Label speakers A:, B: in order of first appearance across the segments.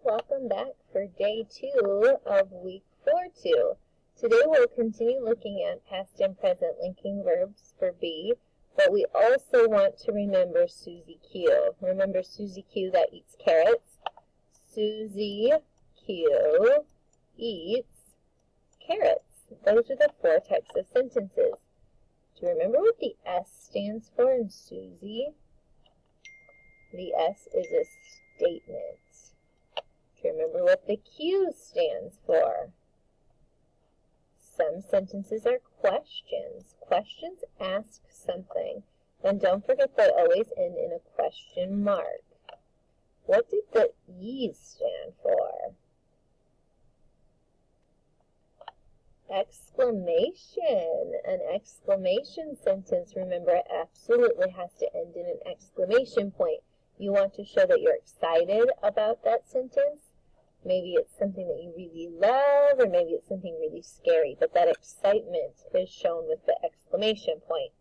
A: Welcome back for day 2 of week 4-2. Today we'll continue looking at past and present linking verbs for B, but we also want to remember Susie Q. Remember Susie Q that eats carrots? Susie Q eats carrots. Those are the 4 types of sentences. Do you remember what the S stands for in Susie? The S is a statement. Do you remember what the Q stands for? Some sentences are questions. Questions ask something. And don't forget they always end in a question mark. What did the E stand for? Exclamation. An exclamation sentence, remember, it absolutely has to end in an exclamation point. You want to show that you're excited about that sentence. Maybe it's something that you really love, or maybe it's something really scary, but that excitement is shown with the exclamation point.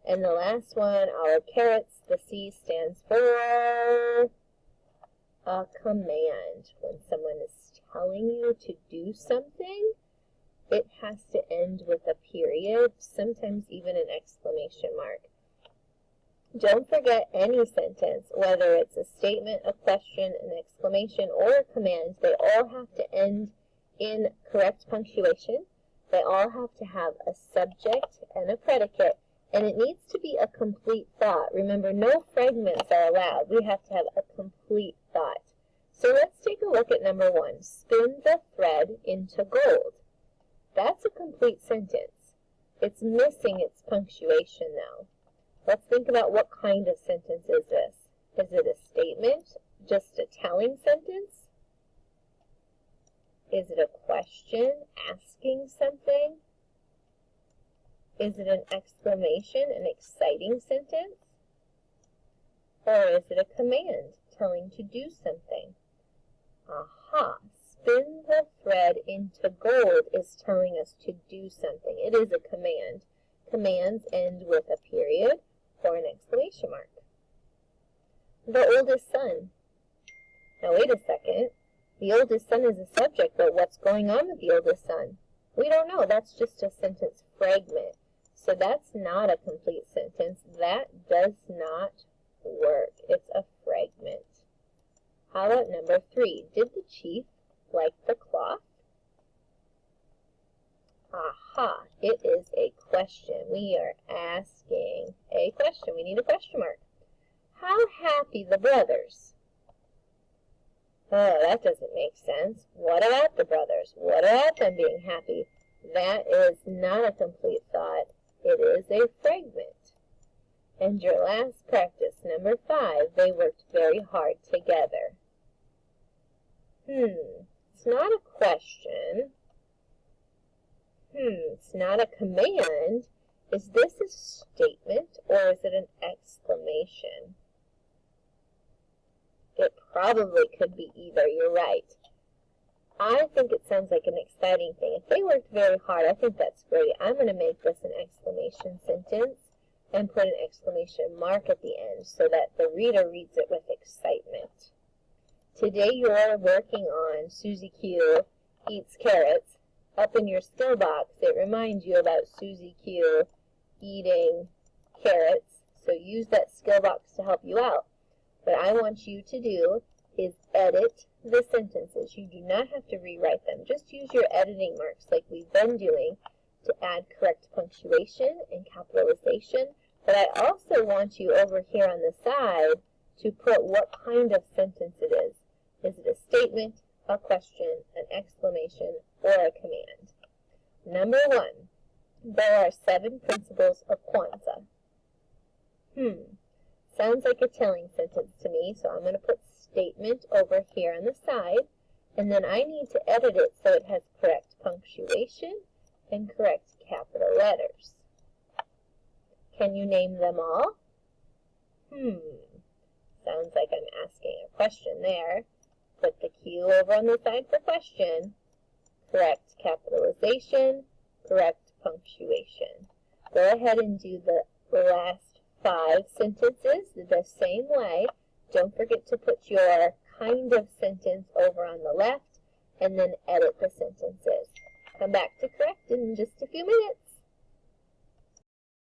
A: And the last one, our carrots, the C stands for a command. When someone is telling you to do something, it has to end with a period, sometimes even an exclamation mark. Don't forget any sentence, whether it's a statement, a question, an exclamation, or a command, they all have to end in correct punctuation. They all have to have a subject and a predicate, and it needs to be a complete thought. Remember, no fragments are allowed. We have to have a complete thought. So let's take a look at number 1. Spin the thread into gold. That's a complete sentence. It's missing its punctuation now. Let's think about what kind of sentence is this. Is it a statement? Just a telling sentence? Is it a question asking something? Is it an exclamation, an exciting sentence? Or is it a command telling to do something? Aha! Spin the thread into gold is telling us to do something. It is a command. Commands end with a period or an exclamation mark. The oldest son. Now wait a second. The oldest son is a subject, but what's going on with the oldest son? We don't know. That's just a sentence fragment. So that's not a complete sentence. That does not work. It's a fragment. How about number 3? Did the chief like the cloth? Aha, it is a question. We are asking a question. We need a question mark. How happy the brothers? Oh, that doesn't make sense. What about the brothers? What about them being happy? That is not a complete thought. It is a fragment. And your last practice, number 5, they worked very hard together. It's not a question. It's not a command. Is this a statement or is it an exclamation? It probably could be either. You're right. I think it sounds like an exciting thing. If they worked very hard, I think that's great. I'm going to make this an exclamation sentence and put an exclamation mark at the end so that the reader reads it with excitement. Today you're working on Susie Q eats carrots. Up in your skill box, it reminds you about Susie Q eating carrots. So use that skill box to help you out. What I want you to do is edit the sentences. You do not have to rewrite them. Just use your editing marks like we've been doing to add correct punctuation and capitalization. But I also want you over here on the side to put what kind of sentence it is. Is it a statement, a question, an exclamation, or a command? Number 1, there are 7 principles of Kwanzaa. Sounds like a telling sentence to me, so I'm going to put statement over here on the side, and then I need to edit it so it has correct punctuation and correct capital letters. Can you name them all? Sounds like I'm asking a question there. Put the Q over on the side for question. Correct capitalization, correct punctuation. Go ahead and do the last 5 sentences the same way. Don't forget to put your kind of sentence over on the left, and then edit the sentences. Come back to correct in just a few minutes.